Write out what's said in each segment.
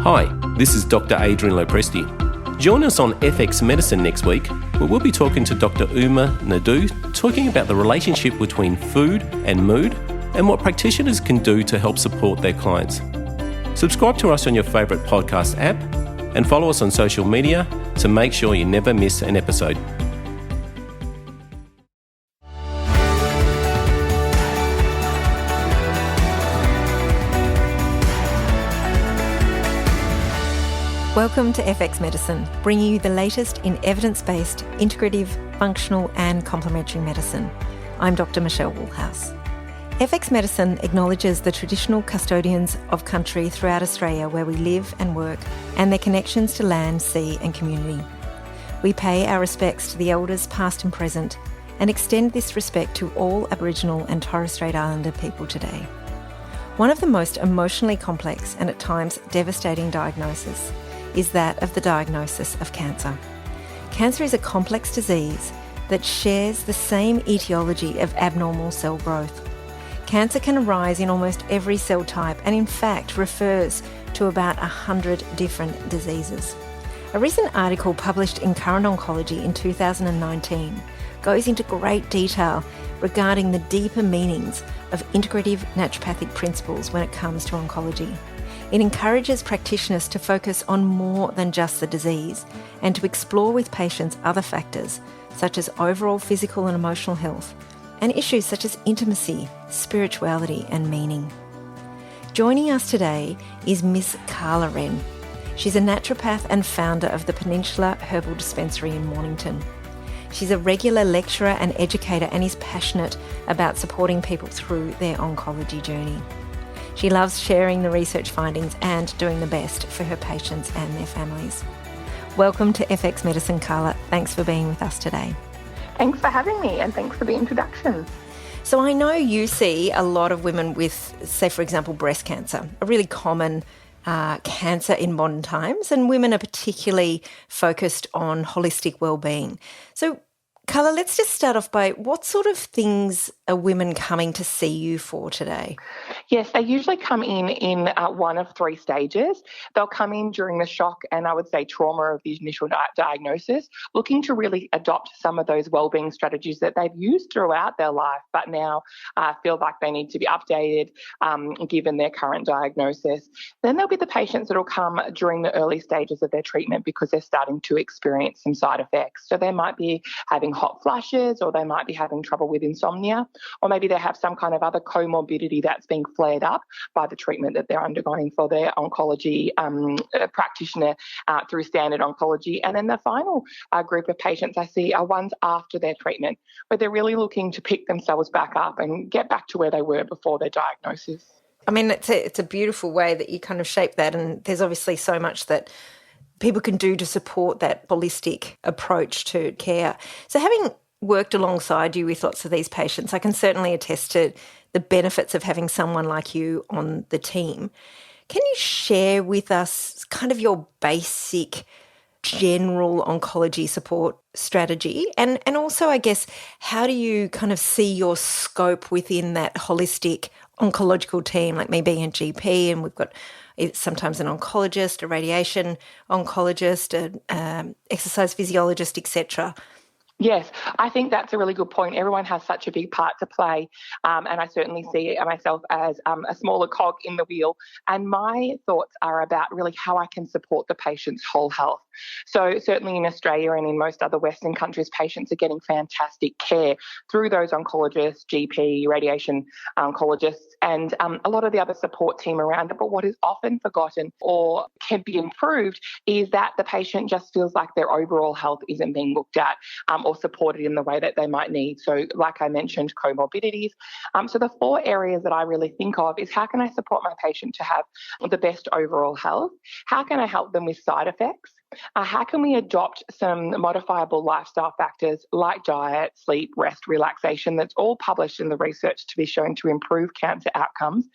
Hi, this is Dr. Adrian Lopresti. Join us on FX Medicine next week, where we'll be talking to Dr. Uma Nadu, talking about the relationship between food and mood and what practitioners can do to help support their clients. Subscribe to us on your favourite podcast app and follow us on social media to make sure you never miss an episode. Welcome to FX Medicine, bringing you the latest in evidence-based, integrative, functional and complementary medicine. I'm Dr. Michelle Woolhouse. FX Medicine acknowledges the traditional custodians of country throughout Australia where we live and work and their connections to land, sea and community. We pay our respects to the elders past and present and extend this respect to all Aboriginal and Torres Strait Islander people today. One of the most emotionally complex and at times devastating diagnoses is that of the diagnosis of cancer. Cancer is a complex disease that shares the same etiology of abnormal cell growth. Cancer can arise in almost every cell type and in fact refers to about 100 different diseases. A recent article published in Current Oncology in 2019 goes into great detail regarding the deeper meanings of integrative naturopathic principles when it comes to oncology. It encourages practitioners to focus on more than just the disease and to explore with patients other factors such as overall physical and emotional health and issues such as intimacy, spirituality and meaning. Joining us today is Miss Carla Wrenn. She's a naturopath and founder of the Peninsula Herbal Dispensary in Mornington. She's a regular lecturer and educator and is passionate about supporting people through their oncology journey. She loves sharing the research findings and doing the best for her patients and their families. Welcome to FX Medicine, Carla. Thanks for being with us today. Thanks for having me and thanks for the introduction. So I know you see a lot of women with, say, for example, breast cancer, a really common cancer in modern times, and women are particularly focused on holistic well-being. So Carla, let's just start off by what sort of things are women coming to see you for today? Yes, they usually come in one of three stages. They'll come in during the shock and I would say trauma of the initial diagnosis, looking to really adopt some of those wellbeing strategies that they've used throughout their life, but now feel like they need to be updated given their current diagnosis. Then there'll be the patients that will come during the early stages of their treatment because they're starting to experience some side effects. So they might be having hot flushes or they might be having trouble with insomnia, or maybe they have some kind of other comorbidity that's being flared up by the treatment that they're undergoing for their oncology practitioner through standard oncology. And then the final group of patients I see are ones after their treatment, where they're really looking to pick themselves back up and get back to where they were before their diagnosis. I mean, it's a beautiful way that you kind of shape that, and there's obviously so much that people can do to support that holistic approach to care. So having worked alongside you with lots of these patients, I can certainly attest to the benefits of having someone like you on the team. Can you share with us kind of your basic general oncology support strategy? And also, I guess, how do you kind of see your scope within that holistic oncological team, like me being a GP, and we've got sometimes an oncologist, a radiation oncologist, an exercise physiologist, etc. Yes, I think that's a really good point. Everyone has such a big part to play, and I certainly see myself as a smaller cog in the wheel. And my thoughts are about really how I can support the patient's whole health. So certainly in Australia and in most other Western countries, patients are getting fantastic care through those oncologists, GP, radiation oncologists, and a lot of the other support team around it. But what is often forgotten or can be improved is that the patient just feels like their overall health isn't being looked at or supported in the way that they might need. So like I mentioned, comorbidities. So the four areas that I really think of is how can I support my patient to have the best overall health? How can I help them with side effects? how can we adopt some modifiable lifestyle factors like diet, sleep, rest, relaxation, that's all published in the research to be shown to improve cancer outcomes,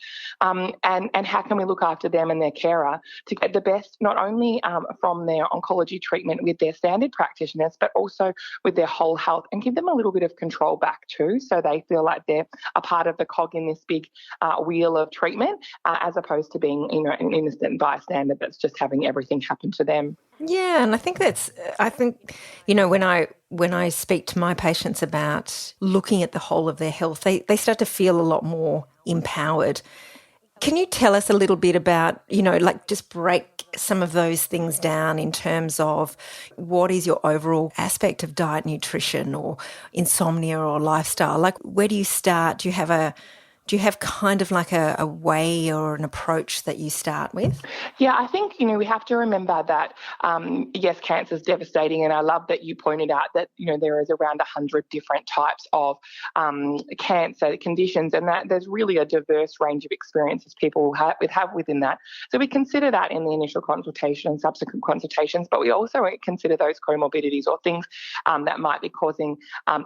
and how can we look after them and their carer to get the best not only from their oncology treatment with their standard practitioners, but also with their whole health, and give them a little bit of control back too, so they feel like they're a part of the cog in this big wheel of treatment, as opposed to being, an innocent bystander that's just having everything happen to them. Yeah, and I think when I speak to my patients about looking at the whole of their health, they start to feel a lot more empowered. Can you tell us a little bit about, just break some of those things down in terms of what is your overall aspect of diet, nutrition, or insomnia or lifestyle? Like, where do you start? Do you have kind of like a way or an approach that you start with? Yeah, I think, we have to remember that, yes, cancer is devastating. And I love that you pointed out that, there is around 100 different types of cancer conditions, and that there's really a diverse range of experiences people have within that. So we consider that in the initial consultation and subsequent consultations, but we also consider those comorbidities or things that might be causing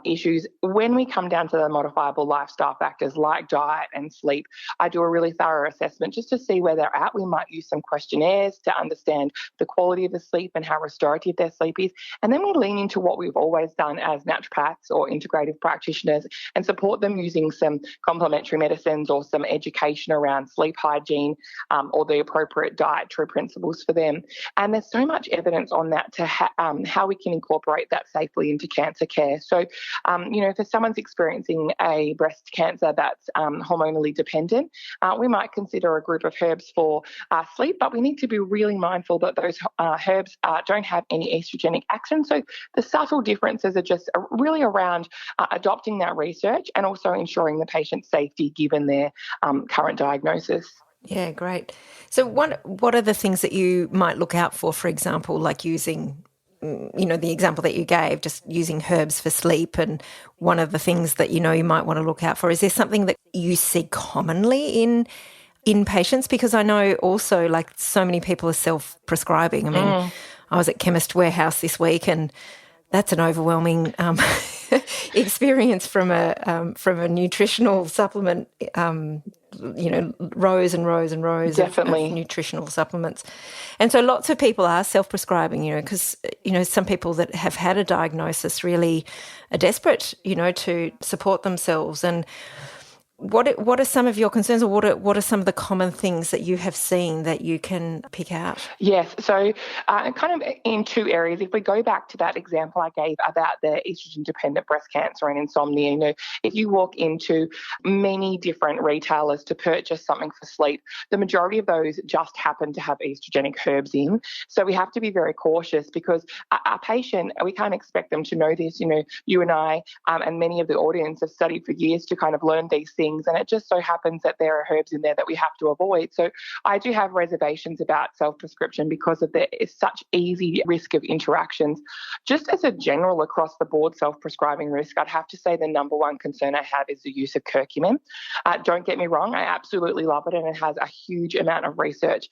issues. When we come down to the modifiable lifestyle factors like diet and sleep, I do a really thorough assessment just to see where they're at. We might use some questionnaires to understand the quality of the sleep and how restorative their sleep is. And then we lean into what we've always done as naturopaths or integrative practitioners and support them using some complementary medicines or some education around sleep hygiene, or the appropriate dietary principles for them. And there's so much evidence on that to how we can incorporate that safely into cancer care. So, if someone's experiencing a breast cancer that's hormonally dependent, we might consider a group of herbs for sleep, but we need to be really mindful that those herbs don't have any estrogenic action. So the subtle differences are just really around adopting that research and also ensuring the patient's safety given their current diagnosis. Yeah, great. So what are the things that you might look out for example, like using the example that you gave, just using herbs for sleep, and one of the things that you might want to look out for, is there something that you see commonly in patients? Because I know also, like, so many people are self-prescribing. I mean, I was at Chemist Warehouse this week, and that's an overwhelming experience from a nutritional supplement. Rows and rows and rows of nutritional supplements. And so lots of people are self-prescribing, because, some people that have had a diagnosis really are desperate, to support themselves. And what are some of your concerns, or what are some of the common things that you have seen that you can pick out? Yes, so kind of in two areas. If we go back to that example I gave about the estrogen-dependent breast cancer and insomnia, if you walk into many different retailers to purchase something for sleep, the majority of those just happen to have estrogenic herbs in. So we have to be very cautious, because our patient, we can't expect them to know this. You and I and many of the audience have studied for years to kind of learn these things, and it just so happens that there are herbs in there that we have to avoid. So I do have reservations about self-prescription because of there is such easy risk of interactions. Just as a general across the board self-prescribing risk, I'd have to say the number one concern I have is the use of curcumin. Don't get me wrong, I absolutely love it, and it has a huge amount of research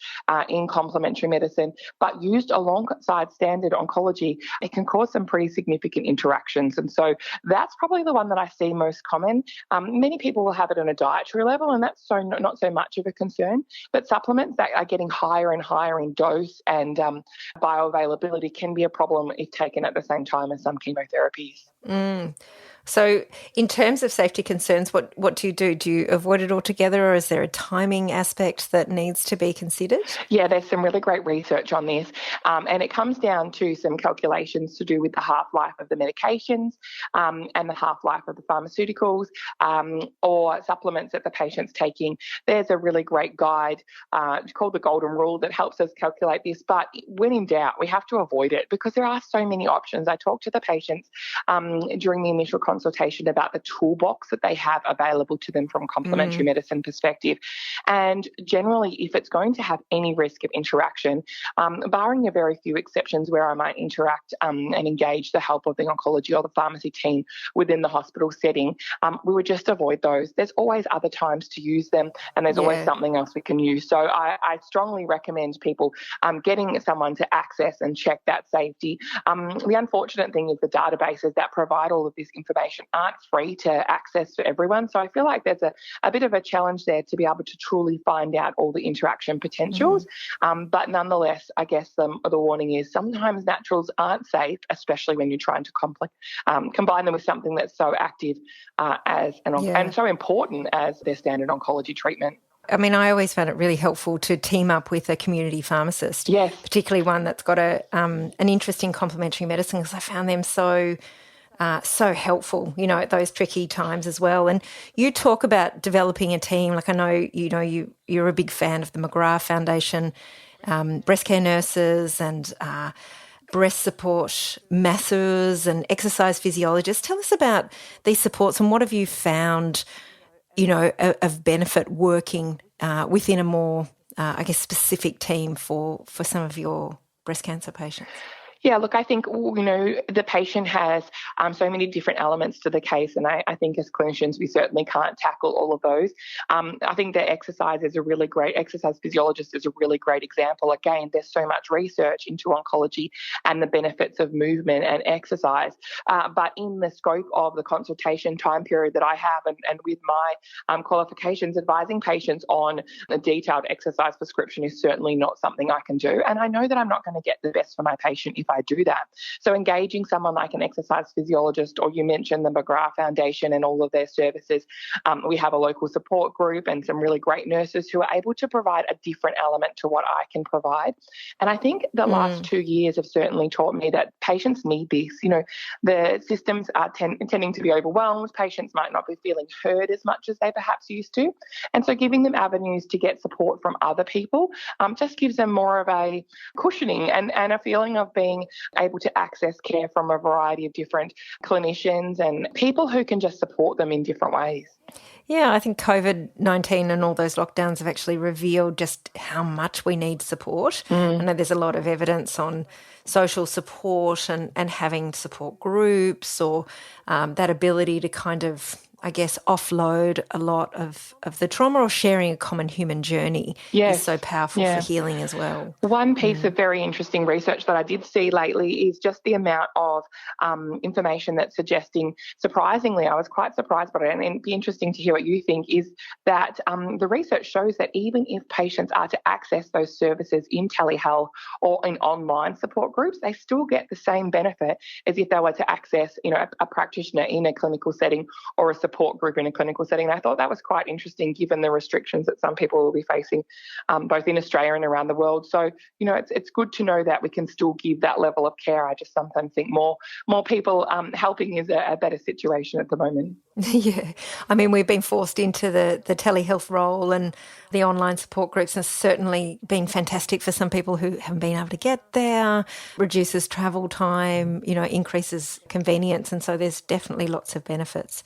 in complementary medicine, but used alongside standard oncology, it can cause some pretty significant interactions. And so that's probably the one that I see most common. Many people will have it on a dietary level, and that's not so much of a concern. But supplements that are getting higher and higher in dose and bioavailability can be a problem if taken at the same time as some chemotherapies. So in terms of safety concerns, what do you do? Do you avoid it altogether, or is there a timing aspect that needs to be considered? Yeah, there's some really great research on this, and it comes down to some calculations to do with the half-life of the medications and the half-life of the pharmaceuticals or supplements that the patient's taking. There's a really great guide called the Golden Rule that helps us calculate this, but when in doubt, we have to avoid it because there are so many options. I talk to the patients during the initial consultation about the toolbox that they have available to them from a complementary medicine perspective. And generally, if it's going to have any risk of interaction, barring a very few exceptions where I might interact and engage the help of the oncology or the pharmacy team within the hospital setting, we would just avoid those. there's always other times to use them, and there's always something else we can use. So I strongly recommend people getting someone to access and check that safety. The unfortunate thing is the databases that provide all of this information aren't free to access for everyone. So I feel like there's a bit of a challenge there to be able to truly find out all the interaction potentials. But nonetheless, I guess the warning is sometimes naturals aren't safe, especially when you're trying to combine them with something that's so active and so important as their standard oncology treatment. I mean, I always found it really helpful to team up with a community pharmacist, particularly one that's got an interest in complementary medicine, because I found them so helpful, at those tricky times as well. And you talk about developing a team. Like I know, you're a big fan of the McGrath Foundation, breast care nurses and breast support masseurs and exercise physiologists. Tell us about these supports and what have you found, of benefit working within a more, specific team for some of your breast cancer patients? Yeah, look, I think, the patient has so many different elements to the case, and I think as clinicians, we certainly can't tackle all of those. I think that exercise physiologist is a really great example. Again, there's so much research into oncology and the benefits of movement and exercise. But in the scope of the consultation time period that I have and with my qualifications, advising patients on a detailed exercise prescription is certainly not something I can do. And I know that I'm not going to get the best for my patient if I do that. So engaging someone like an exercise physiologist, or you mentioned the McGrath Foundation and all of their services. We have a local support group and some really great nurses who are able to provide a different element to what I can provide. And I think the last 2 years have certainly taught me that patients need this. The systems are tending to be overwhelmed. Patients might not be feeling heard as much as they perhaps used to. And so giving them avenues to get support from other people just gives them more of a cushioning and a feeling of being able to access care from a variety of different clinicians and people who can just support them in different ways. Yeah, I think COVID-19 and all those lockdowns have actually revealed just how much we need support. I know there's a lot of evidence on social support and having support groups or that ability to kind of, offload a lot of the trauma or sharing a common human journey is so powerful for healing as well. One piece of very interesting research that I did see lately is just the amount of information that's suggesting, surprisingly, I was quite surprised by it, and it'd be interesting to hear what you think, is that the research shows that even if patients are to access those services in telehealth or in online support groups, they still get the same benefit as if they were to access, a practitioner in a clinical setting or a support group in a clinical setting. And I thought that was quite interesting given the restrictions that some people will be facing both in Australia and around the world. So, it's good to know that we can still give that level of care. I just sometimes think more people helping is a better situation at the moment. Yeah. I mean, we've been forced into the telehealth role and the online support groups has certainly been fantastic for some people who haven't been able to get there, reduces travel time, increases convenience. And so there's definitely lots of benefits.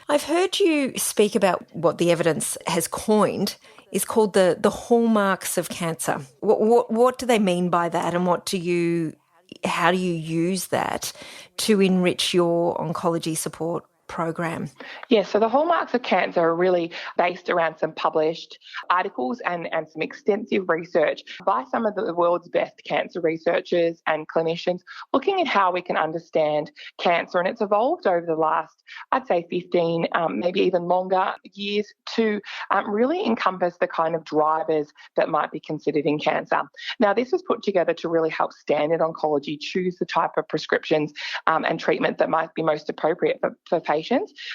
I've heard you speak about what the evidence has coined is called the hallmarks of cancer. What do they mean by that, and how do you use that to enrich your oncology support program? Yeah, so the hallmarks of cancer are really based around some published articles and some extensive research by some of the world's best cancer researchers and clinicians, looking at how we can understand cancer. And it's evolved over the last, I'd say 15, maybe even longer years to really encompass the kind of drivers that might be considered in cancer. Now, this was put together to really help standard oncology choose the type of prescriptions and treatment that might be most appropriate for patients.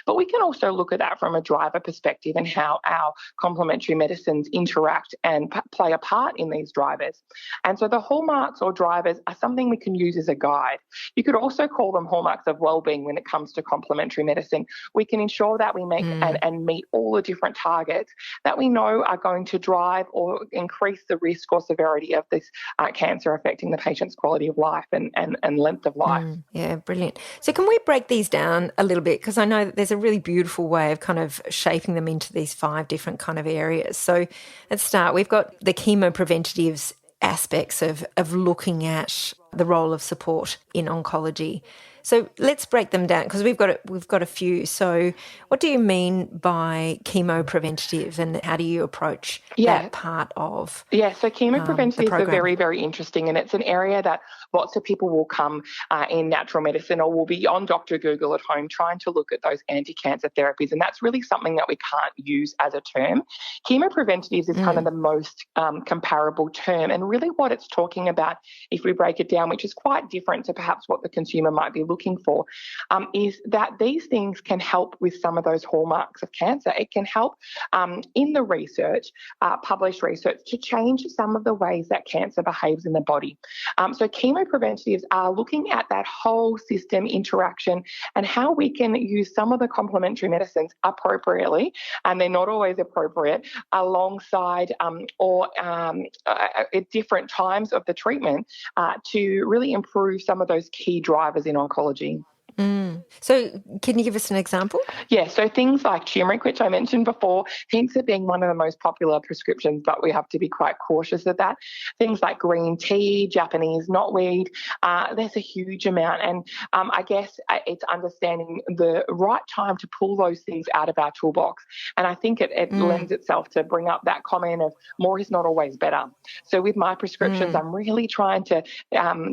But we can also look at that from a driver perspective and how our complementary medicines interact and play a part in these drivers. And so the hallmarks or drivers are something we can use as a guide. You could also call them hallmarks of wellbeing when it comes to complementary medicine. We can ensure that we make and meet all the different targets that we know are going to drive or increase the risk or severity of this cancer affecting the patient's quality of life and length of life. Yeah, brilliant. So can we break these down a little bit? Because I know that there's a really beautiful way of kind of shaping them into these 5 different kind of areas. So let's start. We've got the chemopreventatives aspects of looking at the role of support in oncology. So let's break them down because we've got a few. So what do you mean by chemopreventative, and how do you approach that part of so the chemopreventatives are program? very, very interesting, and it's an area that lots of people will come in natural medicine or will be on Dr. Google at home trying to look at those anti-cancer therapies, and that's really something that we can't use as a term. Chemopreventatives is kind of the most comparable term, and really what it's talking about, if we break it down, which is quite different to perhaps what the consumer might be looking for, is that these things can help with some of those hallmarks of cancer. It can help in the research, published research, to change some of the ways that cancer behaves in the body. So chemopreventatives are looking at that whole system interaction and how we can use some of the complementary medicines appropriately, and they're not always appropriate, alongside or at different times of the treatment to really improve some of those key drivers in oncology. So can you give us an example? Yeah, so things like turmeric, which I mentioned before, tends of being one of the most popular prescriptions, but we have to be quite cautious of that. Things like green tea, Japanese knotweed, there's a huge amount. And I guess it's understanding the right time to pull those things out of our toolbox. And I think it lends itself to bring up that comment of more is not always better. So with my prescriptions, I'm really trying to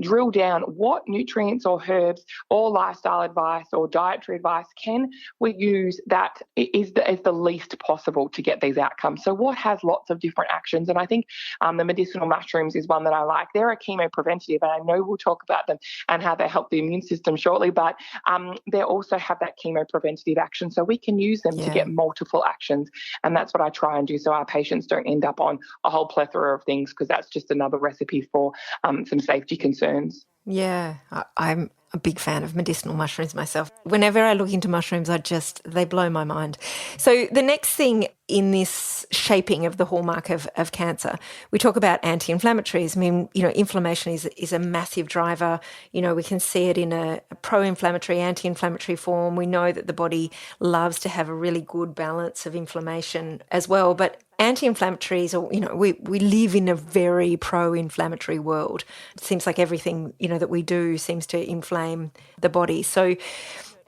drill down what nutrients or herbs or lifestyle advice or dietary advice can we use that is the least possible to get these outcomes. So what has lots of different actions? And I think the medicinal mushrooms is one that I like. They're a chemopreventative, and I know we'll talk about them and how they help the immune system shortly, but they also have that chemopreventative action. So we can use them to get multiple actions. And that's what I try and do so our patients don't end up on a whole plethora of things, because that's just another recipe for some safety concerns. Yeah, I'm a big fan of medicinal mushrooms myself. Whenever I look into mushrooms, they blow my mind. So the next thing in this shaping of the hallmark of cancer, we talk about anti-inflammatories. I mean, inflammation is a massive driver. We can see it in a pro-inflammatory, anti-inflammatory form. We know that the body loves to have a really good balance of inflammation as well, but anti-inflammatories, or, we live in a very pro-inflammatory world. It seems like everything, that we do seems to inflame the body. So,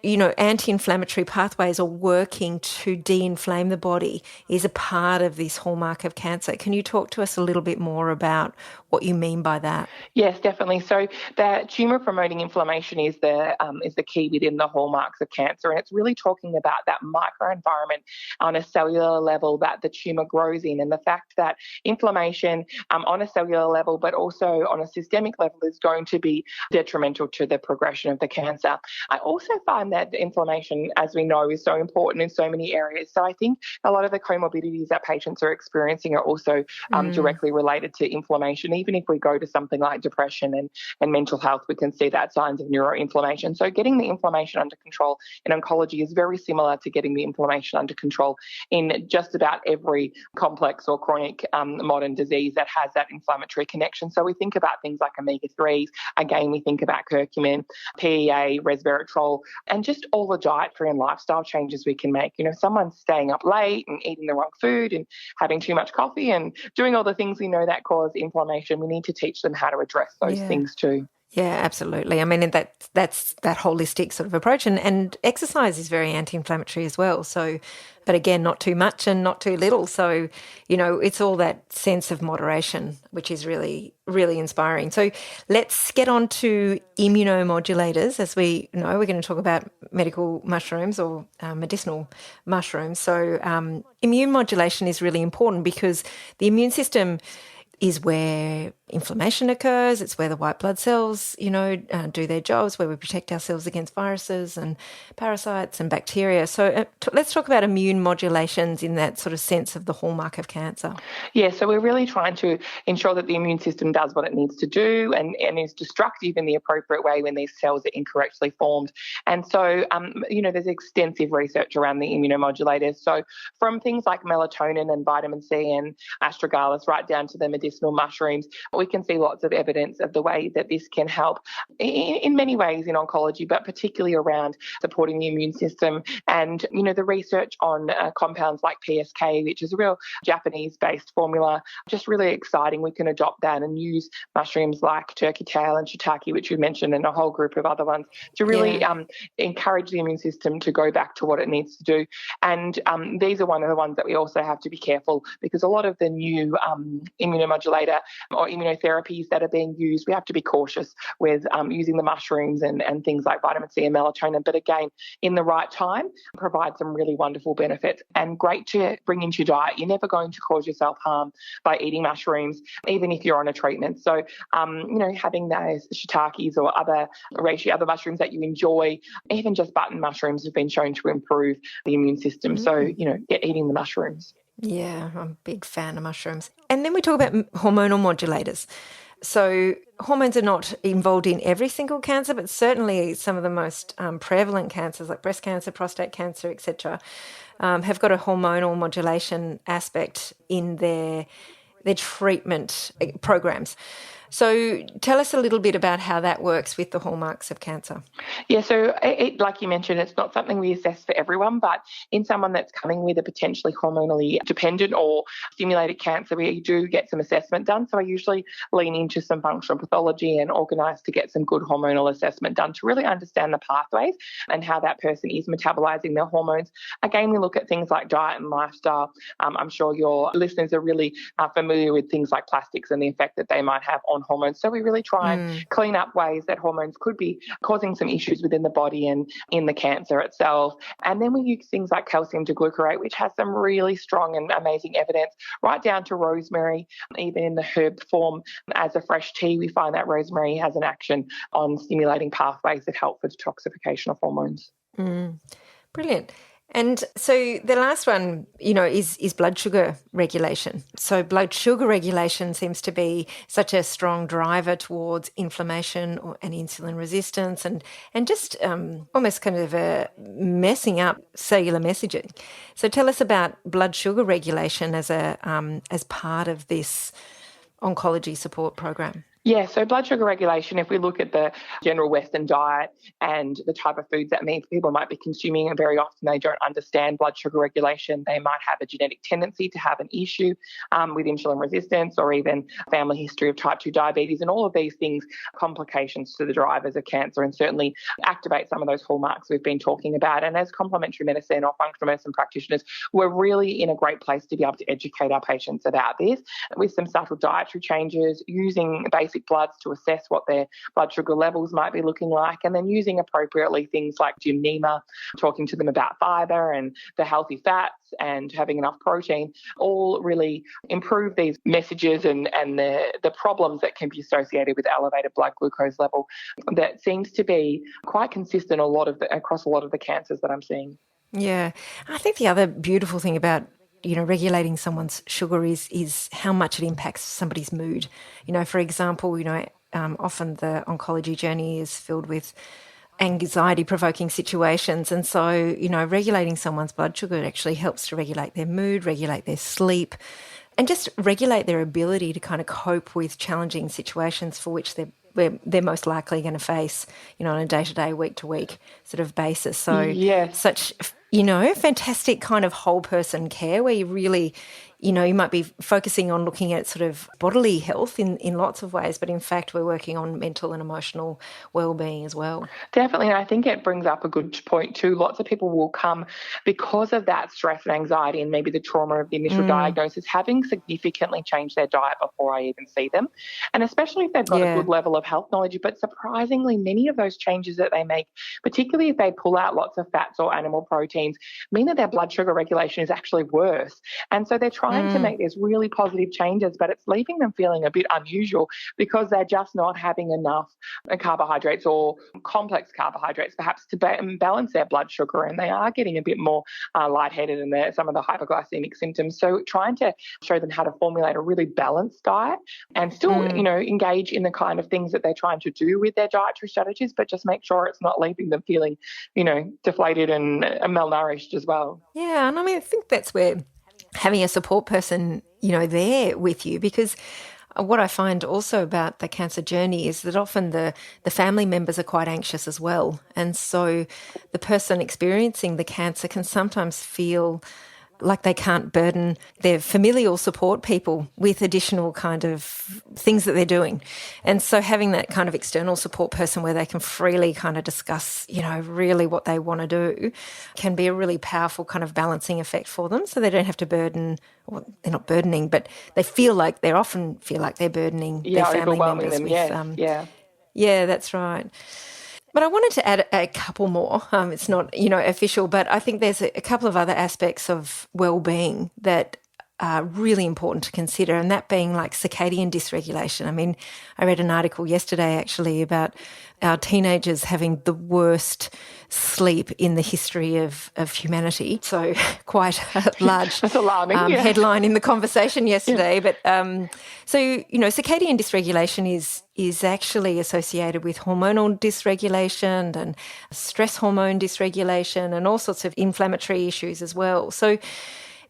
anti-inflammatory pathways or working to de-inflame the body is a part of this hallmark of cancer. Can you talk to us a little bit more about what you mean by that? Yes, definitely. So the tumour-promoting inflammation is the key within the hallmarks of cancer, and it's really talking about that microenvironment on a cellular level that the tumour grows in, and the fact that inflammation on a cellular level but also on a systemic level is going to be detrimental to the progression of the cancer. I also find that inflammation, as we know, is so important in so many areas. So I think a lot of the comorbidities that patients are experiencing are also directly related to inflammation. Even if we go to something like depression and mental health, we can see that signs of neuroinflammation. So getting the inflammation under control in oncology is very similar to getting the inflammation under control in just about every complex or chronic modern disease that has that inflammatory connection. So we think about things like omega-3s. Again, we think about curcumin, PEA, resveratrol, and just all the dietary and lifestyle changes we can make. If someone's staying up late and eating the wrong food and having too much coffee and doing all the things we know that cause inflammation, we need to teach them how to address those things too. Yeah, absolutely. I mean, that's that holistic sort of approach. And exercise is very anti-inflammatory as well. So, but again, not too much and not too little. So, it's all that sense of moderation, which is really, really inspiring. So let's get on to immunomodulators. As we know, we're going to talk about medical mushrooms or medicinal mushrooms. So immune modulation is really important because the immune system is where inflammation occurs. It's where the white blood cells, do their jobs, where we protect ourselves against viruses and parasites and bacteria. So let's talk about immune modulations in that sort of sense of the hallmark of cancer. Yeah, so we're really trying to ensure that the immune system does what it needs to do and is destructive in the appropriate way when these cells are incorrectly formed. And so, there's extensive research around the immunomodulators. So from things like melatonin and vitamin C and astragalus right down to the medicinal mushrooms, we can see lots of evidence of the way that this can help in many ways in oncology, but particularly around supporting the immune system. And, the research on compounds like PSK, which is a real Japanese-based formula, just really exciting. We can adopt that and use mushrooms like turkey tail and shiitake, which you mentioned, and a whole group of other ones to really encourage the immune system to go back to what it needs to do. And these are one of the ones that we also have to be careful, because a lot of the new immunomodulator or immunotherapies that are being used, we have to be cautious with using the mushrooms and things like vitamin C and melatonin. But again, in the right time, provide some really wonderful benefits and great to bring into your diet. You're never going to cause yourself harm by eating mushrooms, even if you're on a treatment. So, having those shiitakes or other reishi, other mushrooms that you enjoy, even just button mushrooms have been shown to improve the immune system. So, get eating the mushrooms. Yeah, I'm a big fan of mushrooms. And then we talk about hormonal modulators. So hormones are not involved in every single cancer, but certainly some of the most prevalent cancers like breast cancer, prostate cancer, etc., have got a hormonal modulation aspect in their treatment programs. So tell us a little bit about how that works with the hallmarks of cancer. Yeah, so like you mentioned, it's not something we assess for everyone, but in someone that's coming with a potentially hormonally dependent or stimulated cancer, we do get some assessment done. So I usually lean into some functional pathology and organise to get some good hormonal assessment done to really understand the pathways and how that person is metabolising their hormones. Again, we look at things like diet and lifestyle. I'm sure your listeners are really familiar with things like plastics and the effect that they might have on hormones. So we really try and clean up ways that hormones could be causing some issues within the body and in the cancer itself. And then we use things like calcium deglucarate, which has some really strong and amazing evidence, right down to rosemary. Even in the herb form as a fresh tea, we find that rosemary has an action on stimulating pathways that help for detoxification of hormones. Brilliant. And so the last one, is blood sugar regulation. So blood sugar regulation seems to be such a strong driver towards inflammation and insulin resistance and just almost kind of messing up cellular messaging. So tell us about blood sugar regulation as part of this oncology support program. Yeah, so blood sugar regulation, if we look at the general Western diet and the type of foods that people might be consuming, and very often they don't understand blood sugar regulation. They might have a genetic tendency to have an issue with insulin resistance or even family history of type 2 diabetes, and all of these things, complications to the drivers of cancer, and certainly activate some of those hallmarks we've been talking about. And as complementary medicine or functional medicine practitioners, we're really in a great place to be able to educate our patients about this with some subtle dietary changes, using basic bloods to assess what their blood sugar levels might be looking like, and then using appropriately things like gymnema, talking to them about fibre and the healthy fats and having enough protein, all really improve these messages and the problems that can be associated with elevated blood glucose level that seems to be quite consistent across a lot of the cancers that I'm seeing. Yeah. I think the other beautiful thing about regulating someone's sugar is how much it impacts somebody's mood. For example, often the oncology journey is filled with anxiety-provoking situations. And so, regulating someone's blood sugar actually helps to regulate their mood, regulate their sleep, and just regulate their ability to kind of cope with challenging situations for which they're most likely going to face, on a day-to-day, week-to-week sort of basis. So such, fantastic kind of whole person care where you really, you might be focusing on looking at sort of bodily health in lots of ways, but in fact we're working on mental and emotional well-being as well. Definitely, and I think it brings up a good point too. Lots of people will come because of that stress and anxiety and maybe the trauma of the initial diagnosis, having significantly changed their diet before I even see them. And especially if they've got a good level of health knowledge, but surprisingly many of those changes that they make, particularly if they pull out lots of fats or animal proteins, mean that their blood sugar regulation is actually worse. And so they're trying to make these really positive changes, but it's leaving them feeling a bit unusual because they're just not having enough carbohydrates or complex carbohydrates perhaps to balance their blood sugar, and they are getting a bit more lightheaded and some of the hypoglycemic symptoms. So trying to show them how to formulate a really balanced diet and still, engage in the kind of things that they're trying to do with their dietary strategies, but just make sure it's not leaving them feeling, deflated and malnourished as well. Yeah, and I think that's where having a support person, there with you, because What I find also about the cancer journey is that often the family members are quite anxious as well. And so the person experiencing the cancer can sometimes feel like they can't burden their familial support people with additional kind of things that they're doing. And so having that kind of external support person where they can freely kind of discuss, really what they want to do can be a really powerful kind of balancing effect for them. So they don't have to burden, or they're not burdening, but they often feel like they're burdening their family members them, with, yes, yeah, that's right. But I wanted to add a couple more. It's not, official, but I think there's a couple of other aspects of well-being that are really important to consider, and that being like circadian dysregulation. I mean, I read an article yesterday actually about our teenagers having the worst sleep in the history of humanity. So quite a large That's alarming, headline in the conversation yesterday. Yeah. But circadian dysregulation is actually associated with hormonal dysregulation and stress hormone dysregulation and all sorts of inflammatory issues as well. So,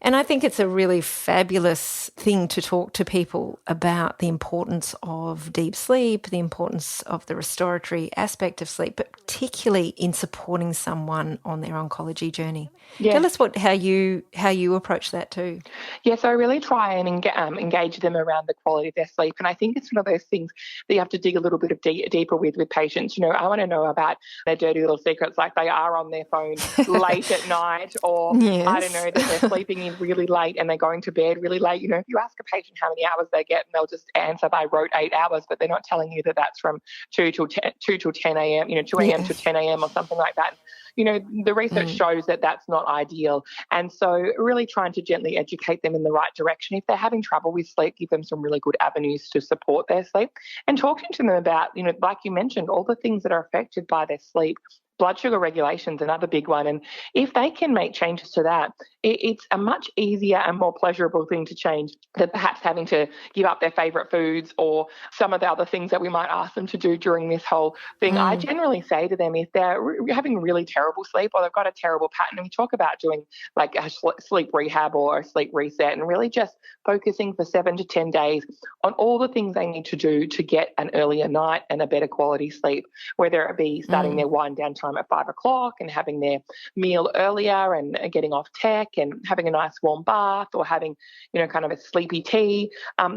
and I think it's a really fabulous thing to talk to people about the importance of deep sleep, the importance of the restoratory aspect of sleep, but particularly in supporting someone on their oncology journey. Yes. Tell us how you approach that too. Yeah, so I really try and engage them around the quality of their sleep. And I think it's one of those things that you have to dig a little bit of deeper with patients. I want to know about their dirty little secrets, like they are on their phone late at night, or yes. I don't know, that they're sleeping in really late and they're going to bed really late. If you ask a patient how many hours they get, and they'll just answer, they wrote 8 hours, but they're not telling you that that's from 2 till 10 a.m., 2 a.m. to 10 a.m. or something like that. The research shows that that's not ideal. And so really trying to gently educate them in the right direction. If they're having trouble with sleep, give them some really good avenues to support their sleep, and talking to them about, like you mentioned, all the things that are affected by their sleep. Blood sugar regulation is another big one. And if they can make changes to that, it's a much easier and more pleasurable thing to change than perhaps having to give up their favourite foods or some of the other things that we might ask them to do during this whole thing. I generally say to them, if they're having really terrible sleep or they've got a terrible pattern, we talk about doing like a sleep rehab or a sleep reset, and really just focusing for 7 to 10 days on all the things they need to do to get an earlier night and a better quality sleep, whether it be starting their wind down time at 5 o'clock and having their meal earlier and getting off tech and having a nice warm bath, or having, kind of a sleepy tea,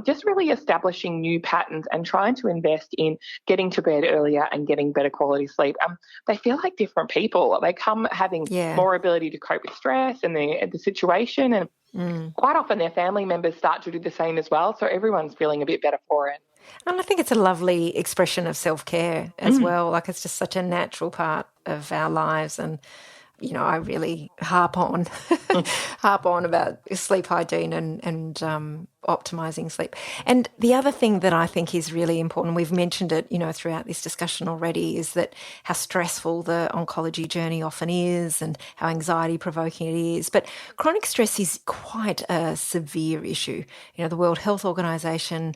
just really establishing new patterns and trying to invest in getting to bed earlier and getting better quality sleep. They feel like different people. They come having more ability to cope with stress and the situation, and quite often their family members start to do the same as well. So everyone's feeling a bit better for it. And I think it's a lovely expression of self-care as well. Like, it's just such a natural part of our lives. And, I really harp on about sleep hygiene and optimising sleep. And the other thing that I think is really important, we've mentioned it, throughout this discussion already, is that how stressful the oncology journey often is and how anxiety-provoking it is. But chronic stress is quite a severe issue. The World Health Organization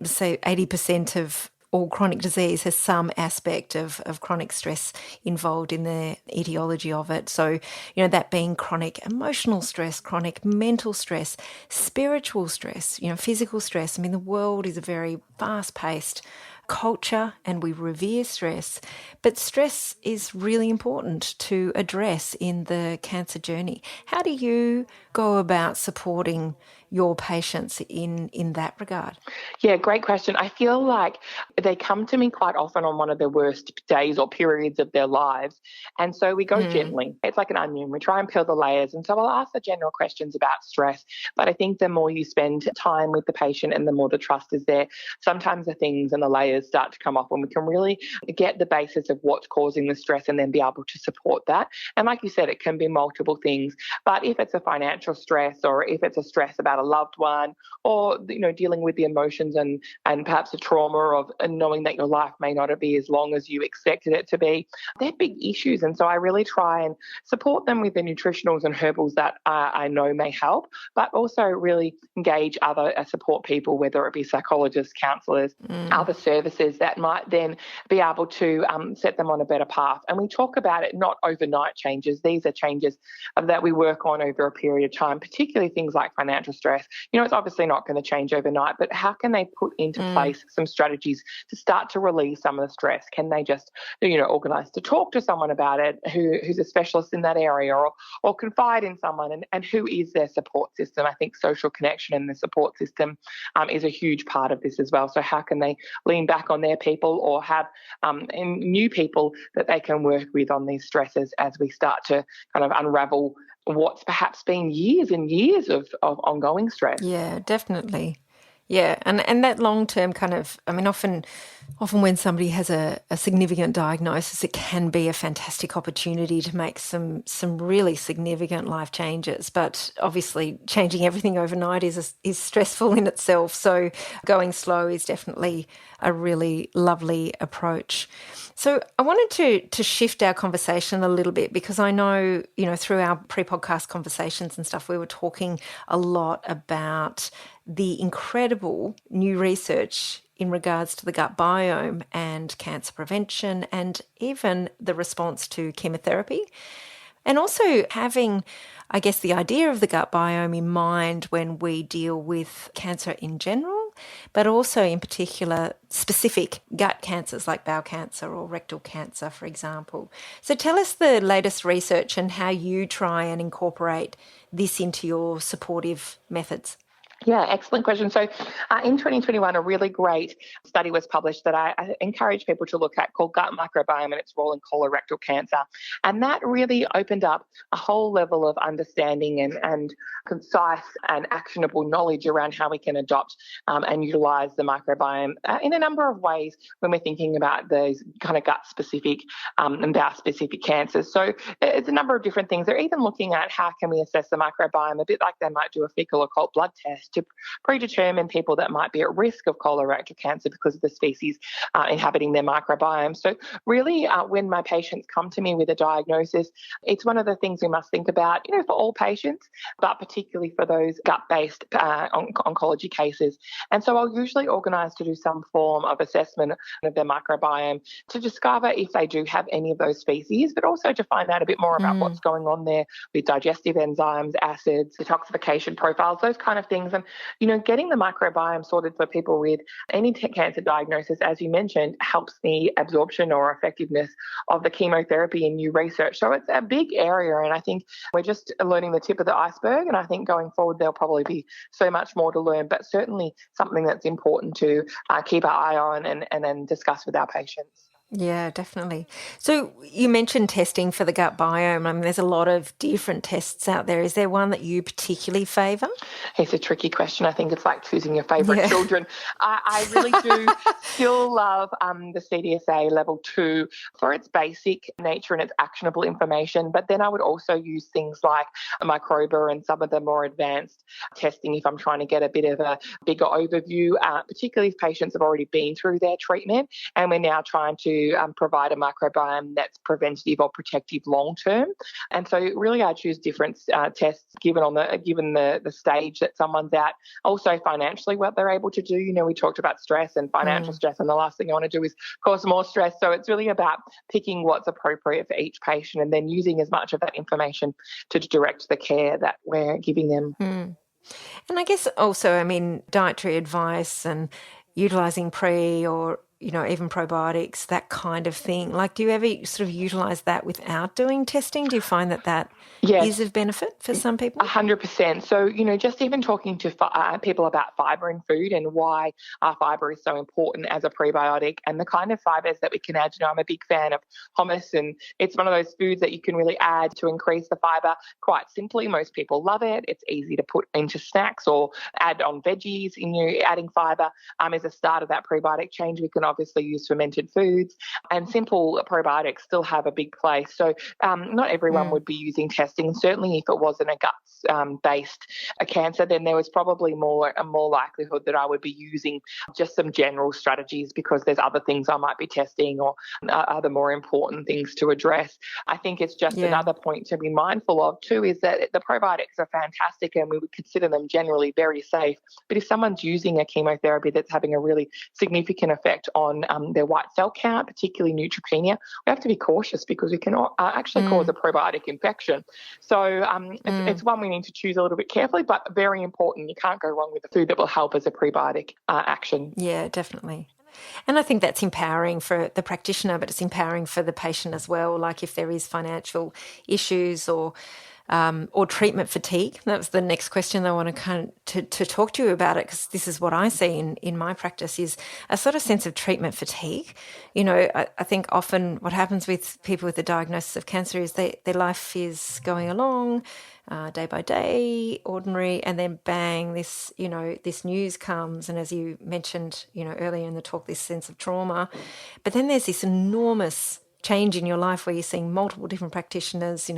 say 80% of all chronic disease has some aspect of chronic stress involved in the etiology of it. So, that being chronic emotional stress, chronic mental stress, spiritual stress, physical stress. I mean, the world is a very fast-paced culture and we revere stress, but stress is really important to address in the cancer journey. How do you go about supporting your patients in that regard? Yeah, great question. I feel like they come to me quite often on one of their worst days or periods of their lives. And so we go gently. It's like an onion. We try and peel the layers. And so I'll ask the general questions about stress. But I think the more you spend time with the patient and the more the trust is there, sometimes the things and the layers start to come off, and we can really get the basis of what's causing the stress and then be able to support that. And like you said, it can be multiple things. But if it's a financial stress, or if it's a stress about a loved one, or dealing with the emotions and perhaps a trauma of knowing that your life may not be as long as you expected it to be, they're big issues. And so I really try and support them with the nutritionals and herbals that I know may help, but also really engage other support people, whether it be psychologists, counsellors, other services that might then be able to set them on a better path. And we talk about it, not overnight changes. These are changes that we work on over a period of time, particularly things like financial stress. stress. It's obviously not going to change overnight, but how can they put into place some strategies to start to relieve some of the stress? Can they just, organise to talk to someone about it who's a specialist in that area, or confide in someone, and who is their support system? I think social connection and the support system is a huge part of this as well. So how can they lean back on their people, or have new people that they can work with on these stresses as we start to kind of unravel what's perhaps been years and years of ongoing stress? Yeah, definitely. Yeah, and that long-term kind of, often when somebody has a significant diagnosis, it can be a fantastic opportunity to make some really significant life changes. But obviously changing everything overnight is stressful in itself. So going slow is definitely a really lovely approach. So I wanted to shift our conversation a little bit, because I know, through our pre-podcast conversations and stuff, we were talking a lot about the incredible new research in regards to the gut biome and cancer prevention, and even the response to chemotherapy. And also having, I guess, the idea of the gut biome in mind when we deal with cancer in general, but also in particular specific gut cancers like bowel cancer or rectal cancer, for example. So tell us the latest research and how you try and incorporate this into your supportive methods. Yeah, excellent question. So in 2021, a really great study was published that I encourage people to look at, called Gut Microbiome and its Role in Colorectal Cancer. And that really opened up a whole level of understanding and concise and actionable knowledge around how we can adopt and utilise the microbiome in a number of ways when we're thinking about those kind of gut-specific and bowel-specific cancers. So it's a number of different things. They're even looking at how can we assess the microbiome, a bit like they might do a fecal occult blood test, to predetermine people that might be at risk of colorectal cancer because of the species inhabiting their microbiome. So really, when my patients come to me with a diagnosis, it's one of the things we must think about, for all patients, but particularly for those gut-based oncology cases. And so I'll usually organise to do some form of assessment of their microbiome to discover if they do have any of those species, but also to find out a bit more about what's going on there with digestive enzymes, acids, detoxification profiles, those kind of things. And, getting the microbiome sorted for people with any cancer diagnosis, as you mentioned, helps the absorption or effectiveness of the chemotherapy in new research. So it's a big area, and I think we're just learning the tip of the iceberg. And I think going forward, there'll probably be so much more to learn, but certainly something that's important to keep our eye on and then discuss with our patients. Yeah, definitely. So you mentioned testing for the gut biome. There's a lot of different tests out there. Is there one that you particularly favour? It's a tricky question. I think it's like choosing your favourite children. I really do still love the CDSA level 2 for its basic nature and its actionable information. But then I would also use things like a Microba and some of the more advanced testing if I'm trying to get a bit of a bigger overview, particularly if patients have already been through their treatment and we're now trying to provide a microbiome that's preventative or protective long term. And so really I choose different tests given the stage that someone's at. Also financially what they're able to do. We talked about stress and financial stress, and the last thing I want to do is cause more stress. So it's really about picking what's appropriate for each patient and then using as much of that information to direct the care that we're giving them. And I guess also, dietary advice and utilising or even probiotics, that kind of thing. Like, do you ever sort of utilise that without doing testing? Do you find that is of benefit for some people? 100%. So, just even talking to people about fibre in food and why fibre is so important as a prebiotic and the kind of fibres that we can add. I'm a big fan of hummus, and it's one of those foods that you can really add to increase the fibre quite simply. Most people love it. It's easy to put into snacks or add on veggies. Adding fibre is a start of that prebiotic change. We can obviously use fermented foods, and simple probiotics still have a big place. So not everyone would be using testing. Certainly if it wasn't a gut-based cancer, then there was probably more likelihood that I would be using just some general strategies because there's other things I might be testing or other more important things to address. I think it's just another point to be mindful of too is that the probiotics are fantastic and we would consider them generally very safe. But if someone's using a chemotherapy that's having a really significant effect on on their white cell count, particularly neutropenia, we have to be cautious because we can actually cause a probiotic infection. So it's one we need to choose a little bit carefully, but very important. You can't go wrong with the food that will help as a prebiotic action. Yeah, definitely. And I think that's empowering for the practitioner, but it's empowering for the patient as well. Like if there is financial issues or treatment fatigue. That was the next question I want to talk to you about it, because this is what I see in my practice is a sort of sense of treatment fatigue. You know, I think often what happens with people with the diagnosis of cancer is their life is going along day by day, ordinary, and then bang, this news comes, and as you mentioned, earlier in the talk, this sense of trauma. But then there's this enormous change in your life where you're seeing multiple different practitioners,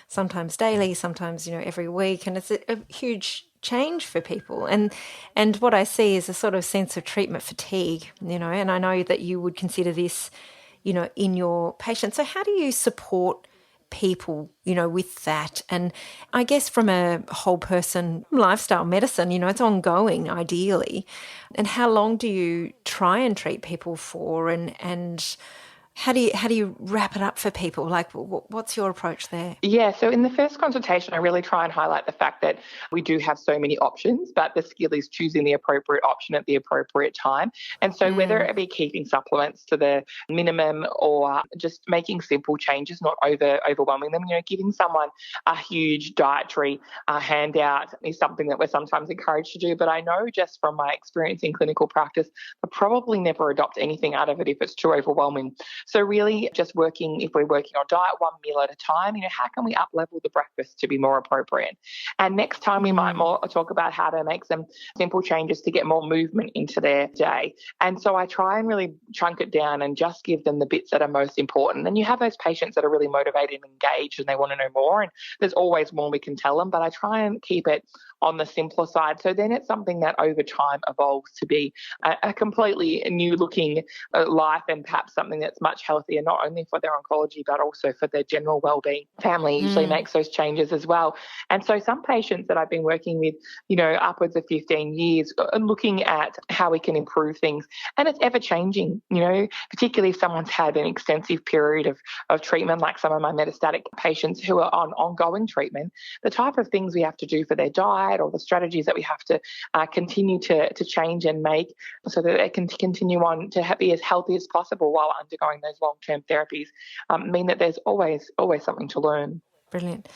sometimes daily, sometimes, every week. And it's a huge change for people. And what I see is a sort of sense of treatment fatigue, and I know that you would consider this, in your patients. So how do you support people, with that? And I guess from a whole person lifestyle medicine, it's ongoing ideally. And how long do you try and treat people for? And how do you wrap it up for people? Like, what's your approach there? Yeah, so in the first consultation, I really try and highlight the fact that we do have so many options, but the skill is choosing the appropriate option at the appropriate time. And so whether it be keeping supplements to the minimum or just making simple changes, not overwhelming them, giving someone a huge dietary handout is something that we're sometimes encouraged to do. But I know just from my experience in clinical practice, I'll probably never adopt anything out of it if it's too overwhelming. So really just if we're working on diet, one meal at a time, how can we up-level the breakfast to be more appropriate? And next time we might more talk about how to make some simple changes to get more movement into their day. And so I try and really chunk it down and just give them the bits that are most important. And you have those patients that are really motivated and engaged and they want to know more. And there's always more we can tell them, but I try and keep it on the simpler side. So then it's something that over time evolves to be a completely new looking life, and perhaps something that's much healthier, not only for their oncology, but also for their general well-being. Family usually makes those changes as well. And so some patients that I've been working with, upwards of 15 years, are looking at how we can improve things. And it's ever changing, particularly if someone's had an extensive period of treatment, like some of my metastatic patients who are on ongoing treatment, the type of things we have to do for their diet or the strategies that we have to continue to change and make so that they can continue on to be as healthy as possible while undergoing those long-term therapies mean that there's always something to learn. Brilliant.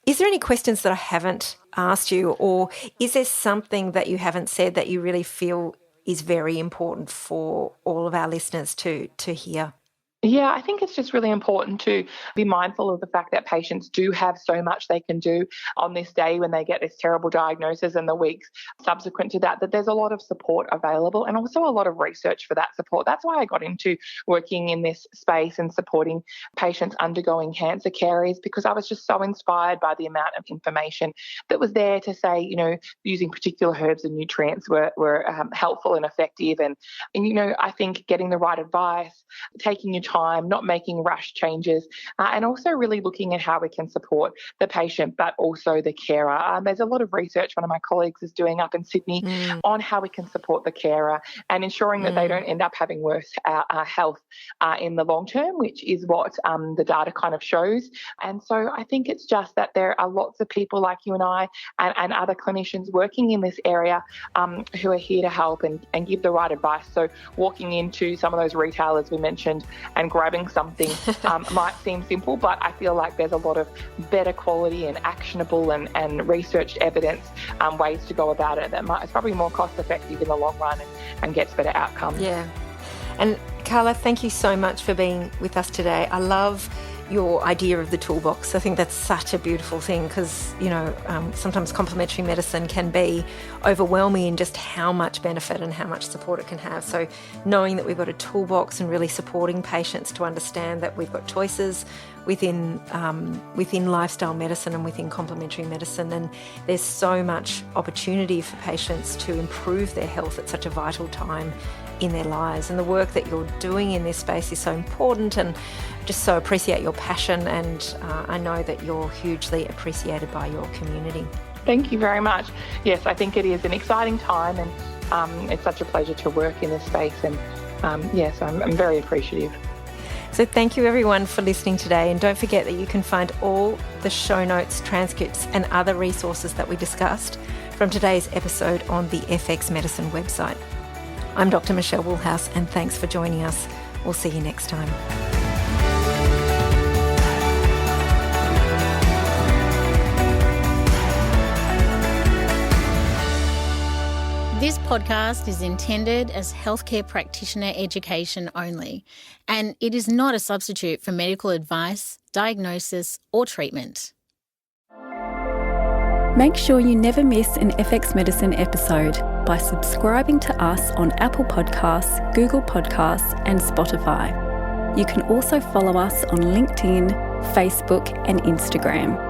Is there any questions that I haven't asked you, or is there something that you haven't said that you really feel is very important for all of our listeners to hear? Yeah, I think it's just really important to be mindful of the fact that patients do have so much they can do on this day when they get this terrible diagnosis and the weeks subsequent to that there's a lot of support available and also a lot of research for that support. That's why I got into working in this space and supporting patients undergoing cancer care, is because I was just so inspired by the amount of information that was there to say, using particular herbs and nutrients were helpful and effective. And I think getting the right advice, taking your time, not making rash changes, and also really looking at how we can support the patient, but also the carer. There's a lot of research one of my colleagues is doing up in Sydney on how we can support the carer and ensuring that they don't end up having worse health in the long term, which is what the data kind of shows. And so I think it's just that there are lots of people like you and I and other clinicians working in this area who are here to help and give the right advice. So walking into some of those retailers we mentioned and grabbing something might seem simple, but I feel like there's a lot of better quality and actionable and researched evidence ways to go about it that it's probably more cost effective in the long run and gets better outcomes. Yeah. And Carla, thank you so much for being with us today. I love your idea of the toolbox. I think that's such a beautiful thing because, sometimes complementary medicine can be overwhelming in just how much benefit and how much support it can have. So knowing that we've got a toolbox and really supporting patients to understand that we've got choices within lifestyle medicine and within complementary medicine, and there's so much opportunity for patients to improve their health at such a vital time in their lives. And the work that you're doing in this space is so important, and just so appreciate your passion, and I know that you're hugely appreciated by your community. Thank you very much. Yes, I think it is an exciting time, and it's such a pleasure to work in this space, and So I'm very appreciative. So thank you everyone for listening today, and don't forget that you can find all the show notes, transcripts and other resources that we discussed from today's episode on the FX Medicine website. I'm Dr. Michelle Woolhouse, and thanks for joining us. We'll see you next time. This podcast is intended as healthcare practitioner education only, and it is not a substitute for medical advice, diagnosis, or treatment. Make sure you never miss an FX Medicine episode by subscribing to us on Apple Podcasts, Google Podcasts, and Spotify. You can also follow us on LinkedIn, Facebook, and Instagram.